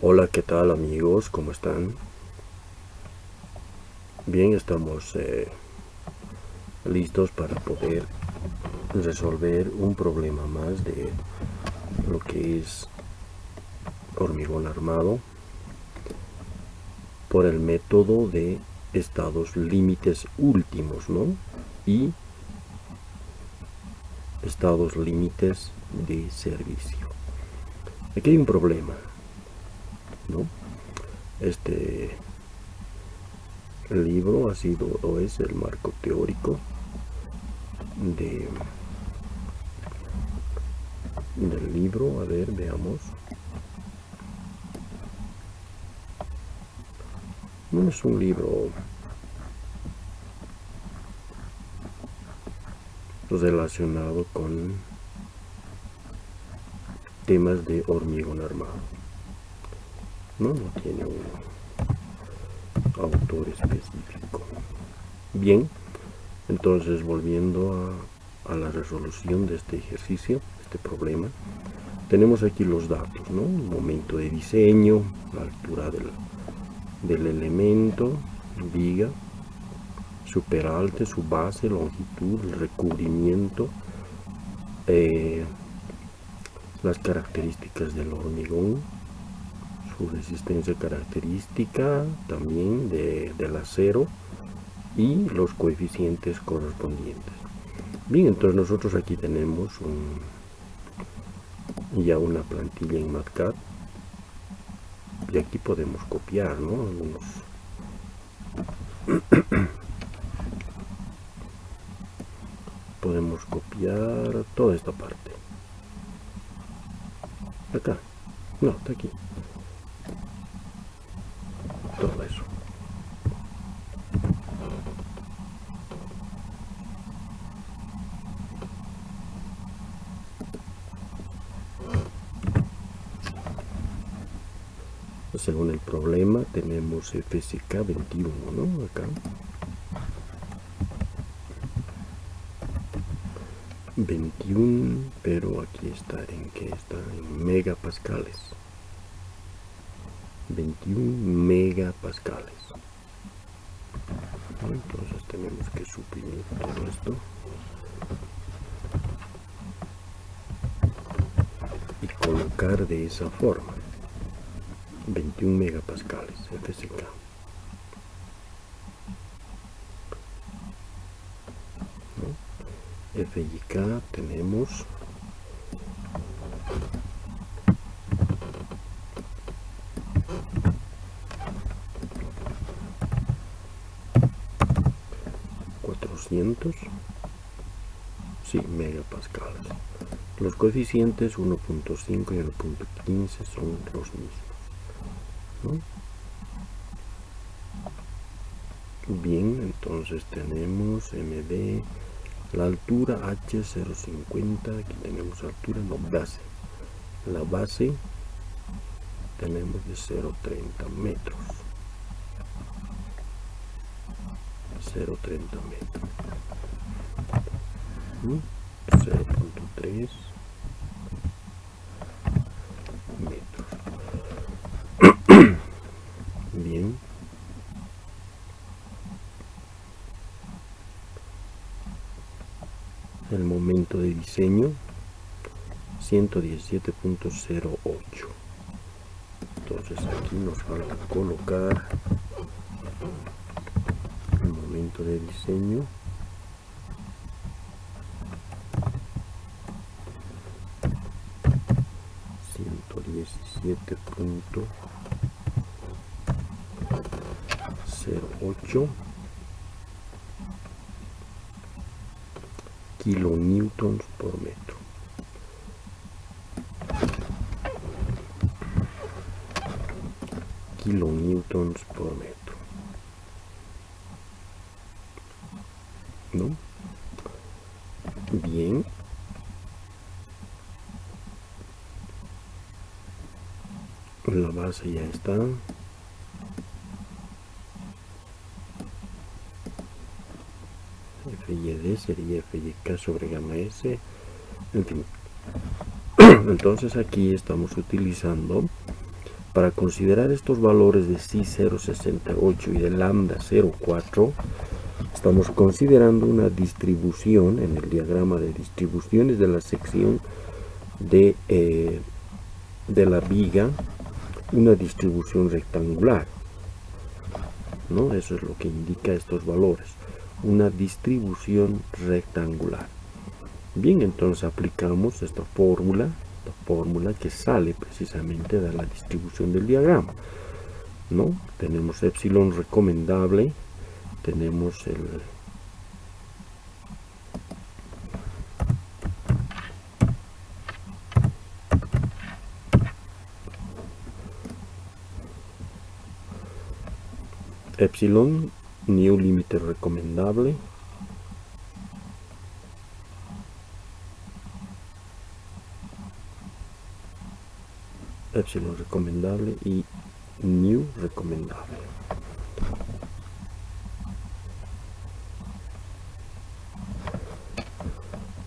Hola, ¿qué tal amigos? ¿Cómo están? Bien, estamos listos para poder resolver un problema más de lo que es hormigón armado por el método de estados límites últimos, ¿no? Y estados límites de servicio. Aquí hay un problema, ¿no? Este libro ha sido o es el marco teórico del libro. A ver, veamos. No es un libro relacionado con temas de hormigón armado. No tiene un autor específico. Bien, entonces volviendo a la resolución de este ejercicio, este problema, tenemos aquí los datos, ¿no? El momento de diseño, la altura del elemento, viga, su peralte, su base, longitud, el recubrimiento, las características del hormigón, su resistencia característica también del acero y los coeficientes correspondientes. Bien, entonces nosotros aquí tenemos ya una plantilla en MATCAD y aquí podemos copiar, ¿no? Algunos podemos copiar toda esta parte. Acá. No, está aquí. Todo eso. Según el problema tenemos FSK 21, ¿no? Acá. 21, pero aquí está en que está en megapascales. 21 megapascales. Entonces tenemos que suprimir todo esto y colocar de esa forma 21 megapascales FSK. FIK tenemos 400, sí, megapascales. Los coeficientes 1.5 y 1.15 son los mismos, ¿no? Bien, entonces tenemos MD, la altura H050, aquí tenemos altura, no, base. La base tenemos de 0.30 metros. 0.30 metros. 0.3 metros. Bien. El momento de diseño 117.08. Entonces aquí nos falta colocar el momento de diseño 117.08 kilonewtons por metro. Kilonewtons por metro, ¿no? Bien. La base ya está. FYD sería FYK sobre gamma S. En fin. Entonces aquí estamos utilizando Para considerar estos valores de psi 0,68 y de lambda 0,4, estamos considerando una distribución en el diagrama de distribuciones de la sección de la viga, una distribución rectangular, ¿no? Eso es lo que indica estos valores, una distribución rectangular. Bien, entonces aplicamos esta fórmula que sale precisamente de la distribución del diagrama, ¿no? Tenemos epsilon recomendable, tenemos el epsilon new límite recomendable, epsilon recomendable y new recomendable.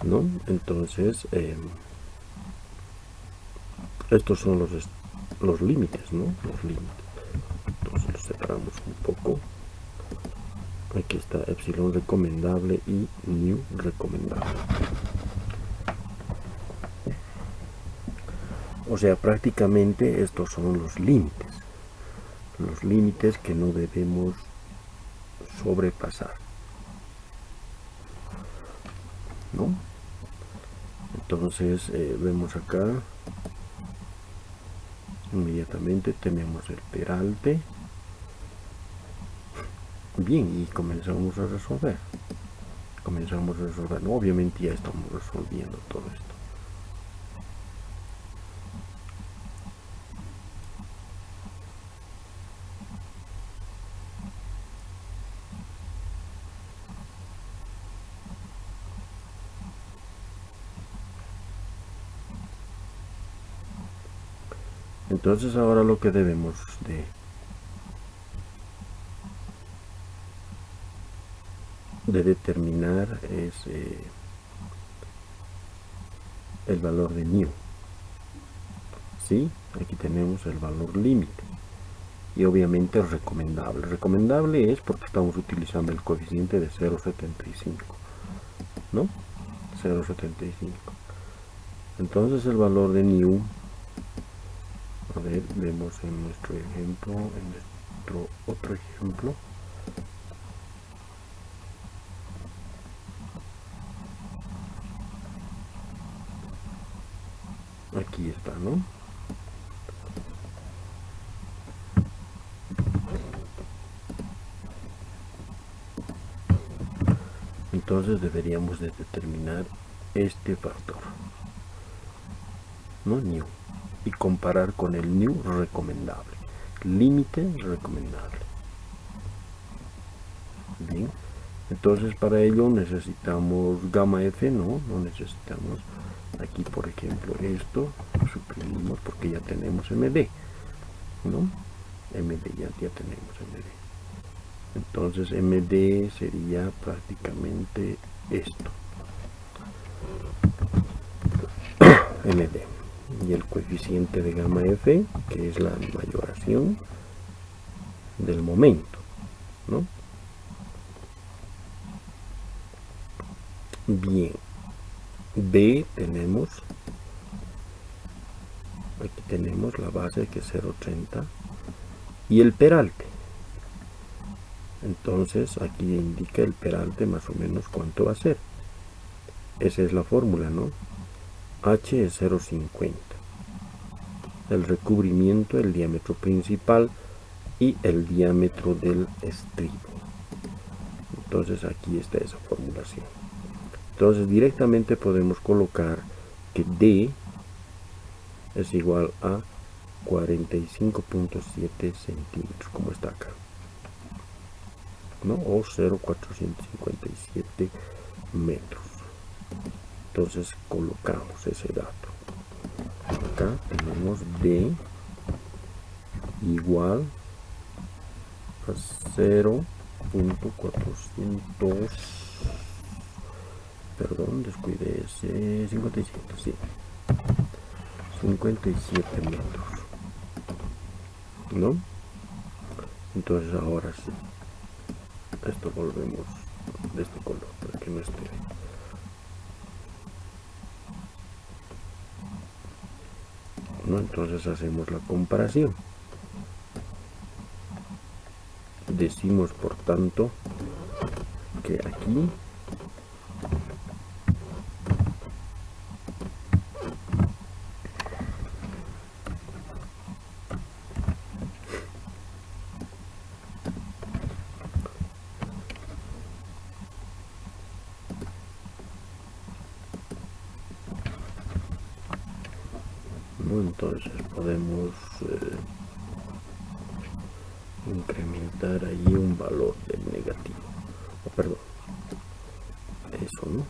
¿No? Entonces estos son los límites, ¿no? Los límites. Entonces los separamos un poco. Aquí está epsilon recomendable y new recomendable. O sea, prácticamente estos son los límites que no debemos sobrepasar, ¿no? Entonces vemos acá, inmediatamente tenemos el peralte. Bien, y comenzamos a resolver. ¿No? Obviamente ya estamos resolviendo todo esto. Entonces ahora lo que debemos de determinar es el valor de mu. ¿Sí? Aquí tenemos el valor límite. Y obviamente es recomendable. Recomendable es porque estamos utilizando el coeficiente de 0,75. ¿No? 0,75. Entonces el valor de mu, a ver, vemos en nuestro ejemplo, en nuestro otro ejemplo. Aquí está, ¿no? Entonces deberíamos de determinar este factor, ¿no? New, y comparar con el new recomendable, límite recomendable. Bien, entonces para ello necesitamos gamma f, no necesitamos. Aquí por ejemplo esto lo suprimimos porque ya tenemos md, ¿no? md ya tenemos md. Entonces md sería prácticamente esto, md, y el coeficiente de gamma f, que es la mayoración del momento, ¿no? Bien, b tenemos, aquí tenemos la base que es 0,30 y el peralte. Entonces aquí indica el peralte más o menos cuánto va a ser. Esa es la fórmula, ¿no? H es 0,50. El recubrimiento, el diámetro principal y el diámetro del estribo. Entonces aquí está esa formulación. Entonces directamente podemos colocar que D es igual a 45.7 centímetros, como está acá, ¿no? O 0,457 metros. Entonces colocamos ese dato. Acá tenemos D igual a 0.400, perdón, descuidé ese 57, sí, 57 metros. ¿no? Entonces ahora sí, esto volvemos de este color para que no esté. ¿No? Entonces hacemos la comparación. Decimos por tanto que aquí ¿no? Entonces podemos incrementar ahí un valor del negativo, perdón, eso, ¿no?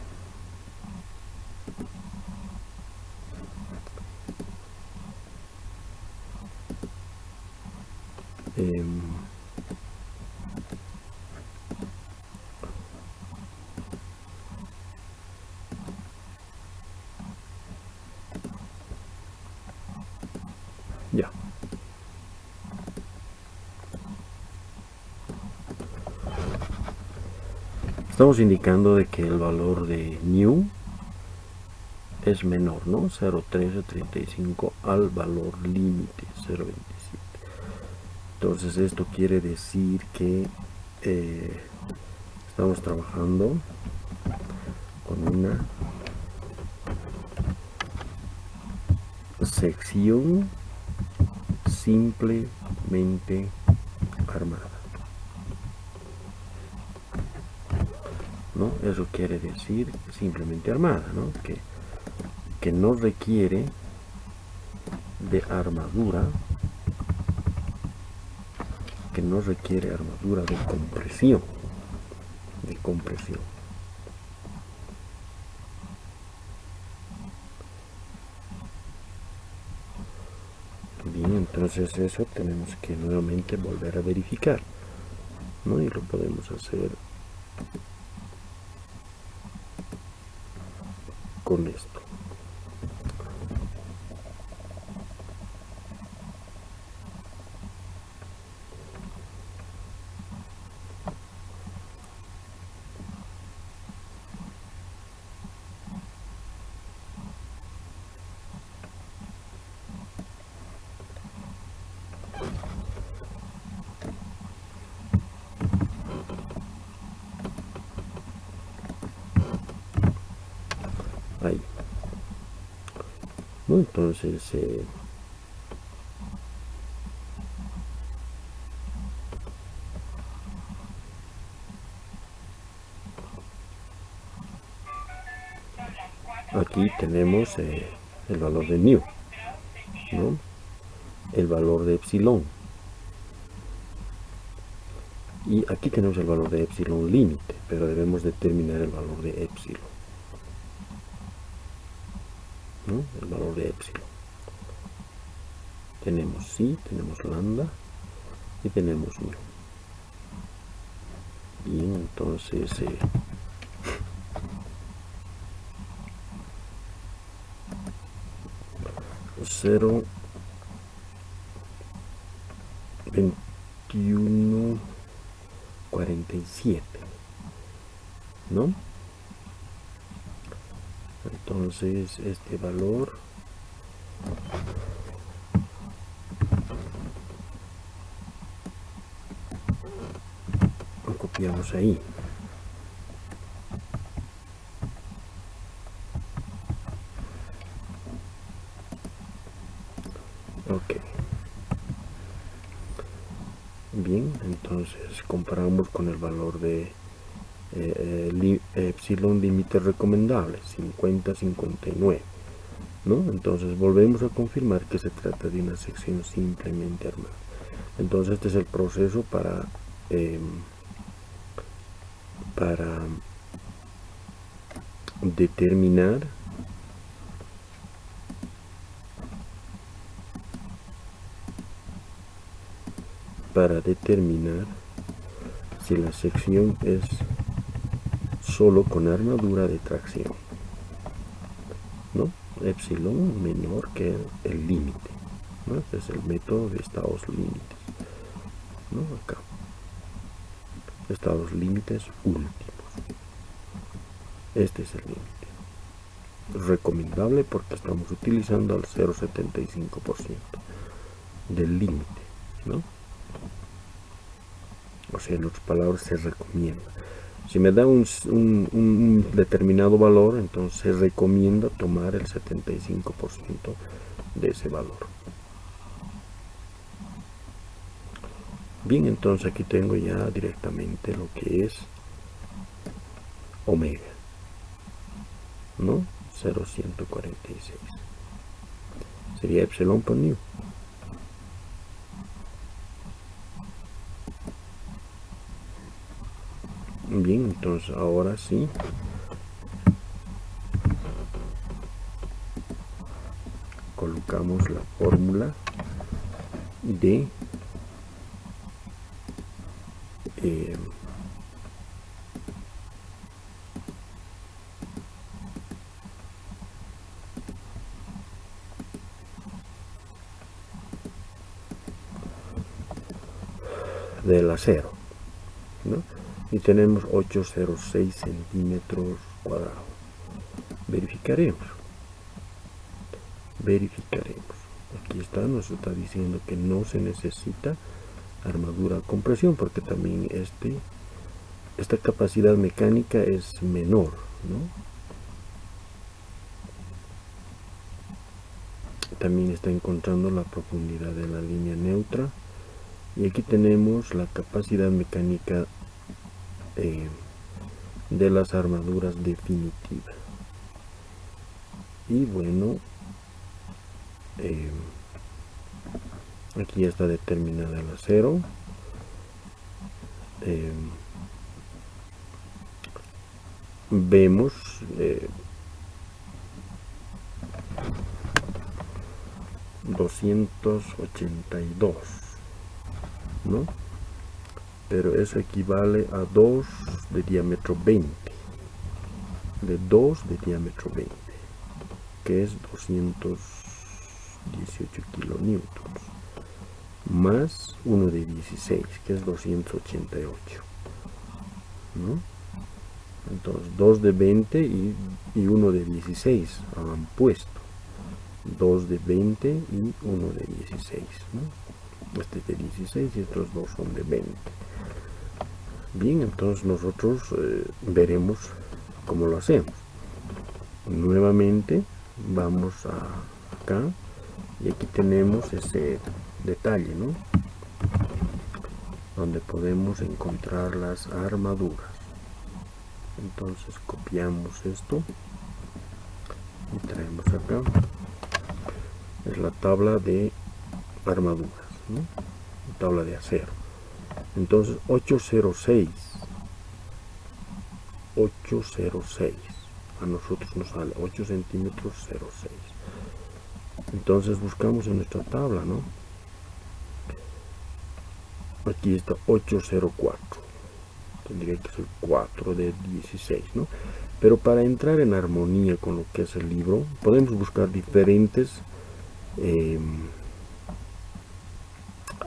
Ya. Estamos indicando de que el valor de new es menor, ¿no? 0,1335 al valor límite 0,27. Entonces esto quiere decir que estamos trabajando con una sección simplemente armada, ¿no? Eso quiere decir simplemente armada, ¿no? Que no requiere de armadura, que no requiere armadura de compresión, Bien, entonces eso tenemos que nuevamente volver a verificar, ¿no? Y lo podemos hacer con esto. Ahí, ¿no? Entonces aquí tenemos el valor de new, ¿no? El valor de epsilon, y aquí tenemos el valor de epsilon límite, pero debemos determinar el valor de epsilon, ¿no? El valor de epsilon. Tenemos psi, tenemos lambda y tenemos mu. Bien, entonces 0,2147, ¿no? Entonces este valor lo copiamos ahí. Ok. Bien, entonces comparamos con el valor de epsilon límite recomendable 50-59, ¿no? Entonces volvemos a confirmar que se trata de una sección simplemente armada. Entonces este es el proceso para determinar si la sección es solo con armadura de tracción, ¿no? Epsilon menor que el límite, ¿no? Este es el método de estados límites, ¿no? Acá, estados límites últimos. Este es el límite. Recomendable porque estamos utilizando al 0,75% del límite, ¿no? O sea, en otras palabras, se recomienda. Si me da un determinado valor, entonces se recomienda tomar el 75% de ese valor. Bien, entonces aquí tengo ya directamente lo que es omega, ¿no? 0,146. Sería epsilon por nu. Bien, entonces ahora sí colocamos la fórmula de del acero, ¿no? Y tenemos 806 centímetros cuadrados. Verificaremos. Aquí está, nos está diciendo que no se necesita armadura a compresión porque también esta capacidad mecánica es menor, ¿no? También está encontrando la profundidad de la línea neutra. Y aquí tenemos la capacidad mecánica de las armaduras definitivas. Y bueno, aquí ya está determinada el acero. Vemos $282, ¿no? Pero eso equivale a 2 de diámetro 20, de 2 de diámetro 20, que es 218 kilonewtons, más 1 de 16, que es 288, ¿no? Entonces 2 de 20 y 1 de 16 han puesto 2 de 20 y 1 de 16, ¿no? Este es de 16 y estos dos son de 20. Bien, entonces nosotros veremos cómo lo hacemos. Nuevamente vamos acá y aquí tenemos ese detalle, ¿no? Donde podemos encontrar las armaduras. Entonces copiamos esto y traemos acá. Es la tabla de armaduras, ¿no? Tabla de acero. Entonces 806 a nosotros nos sale 8 centímetros 06. Entonces buscamos en nuestra tabla, ¿no? Aquí está 804, tendría que ser 4 de 16, ¿no? Pero para entrar en armonía con lo que es el libro, podemos buscar diferentes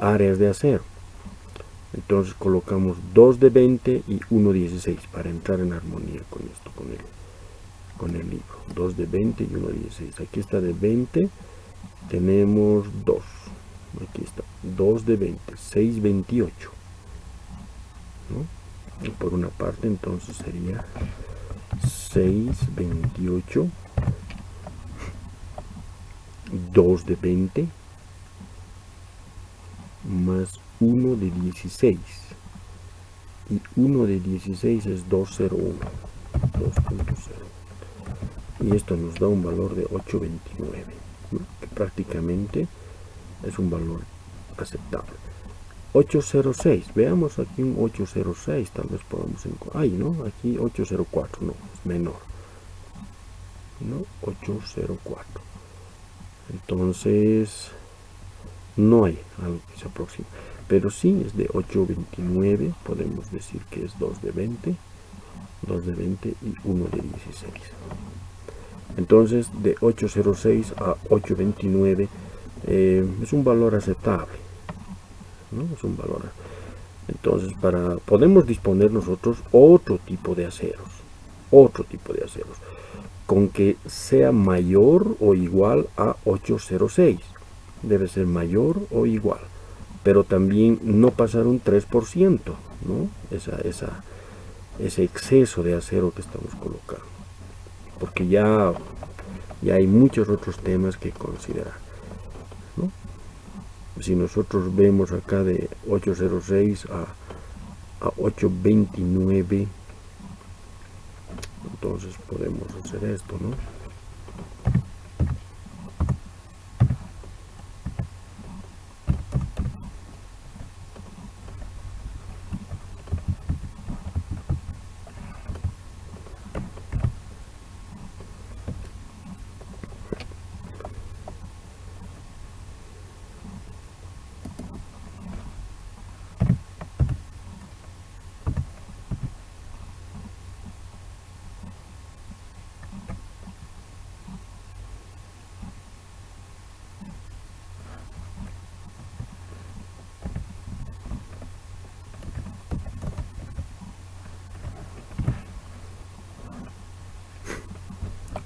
áreas de acero. Entonces colocamos 2 de 20 y 1 de 16 para entrar en armonía con esto, con el libro. 2 de 20 y 1 de 16. Aquí está de 20, tenemos 2. Aquí está 2 de 20, 6,28, ¿no? Y por una parte entonces sería 6,28, 2 de 20 más 1 de 16, y 1 de 16 es 2,01, y esto nos da un valor de 8,29, ¿no? Que prácticamente es un valor aceptable. 806, veamos aquí un 806, tal vez podamos encontrar, ahí, ¿no? Aquí 804, no, es menor, ¿no? 804, entonces no hay algo que se aproxime, pero sí es de 8,29, podemos decir que es 2 de 20 y 1 de 16. Entonces de 806 a 8,29 es un valor aceptable, ¿no? Es un valor. Entonces, podemos disponer nosotros otro tipo de aceros, con que sea mayor o igual a 806. Debe ser mayor o igual, pero también no pasar un 3%, ¿no? Ese exceso de acero que estamos colocando, porque ya hay muchos otros temas que considerar, ¿no? Si nosotros vemos acá de 806 a 829, entonces podemos hacer esto, ¿no?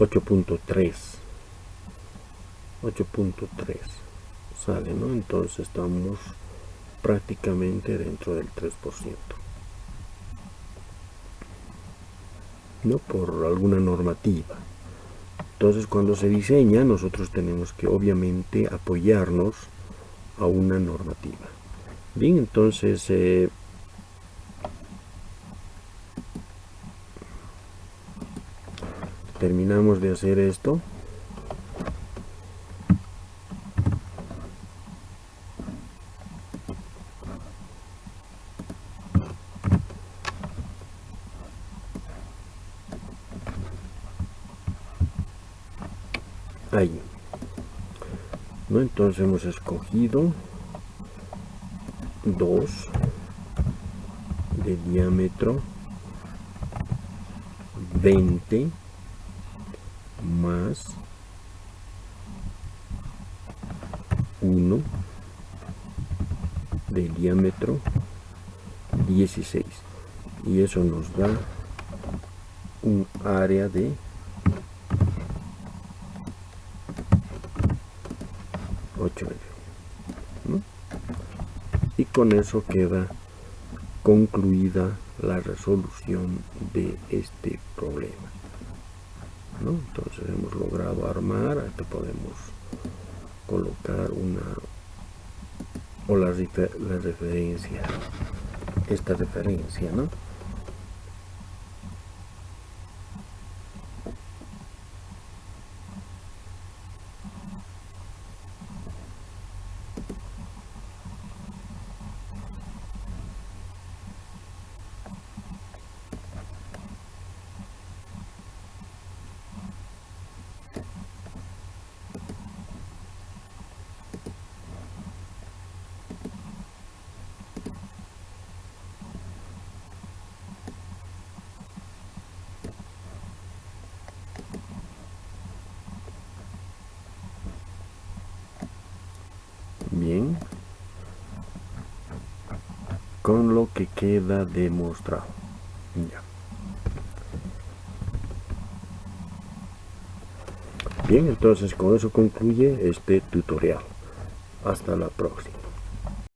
Ocho punto tres sale, ¿no? Entonces estamos prácticamente dentro del 3%, ¿no? Por alguna normativa. Entonces, cuando se diseña, nosotros tenemos que obviamente apoyarnos a una normativa. Bien, entonces terminamos de hacer esto. Ahí, ¿no? Entonces hemos escogido 2 de diámetro, 20 más 1 de diámetro, 16, y eso nos da un área de 8, ¿no? Y con eso queda concluida la resolución de este problema, ¿no? Entonces hemos logrado armar. Aquí podemos colocar la referencia, esta referencia, ¿no? Bien, con lo que queda demostrado. Ya. Bien, entonces con eso concluye este tutorial. Hasta la próxima.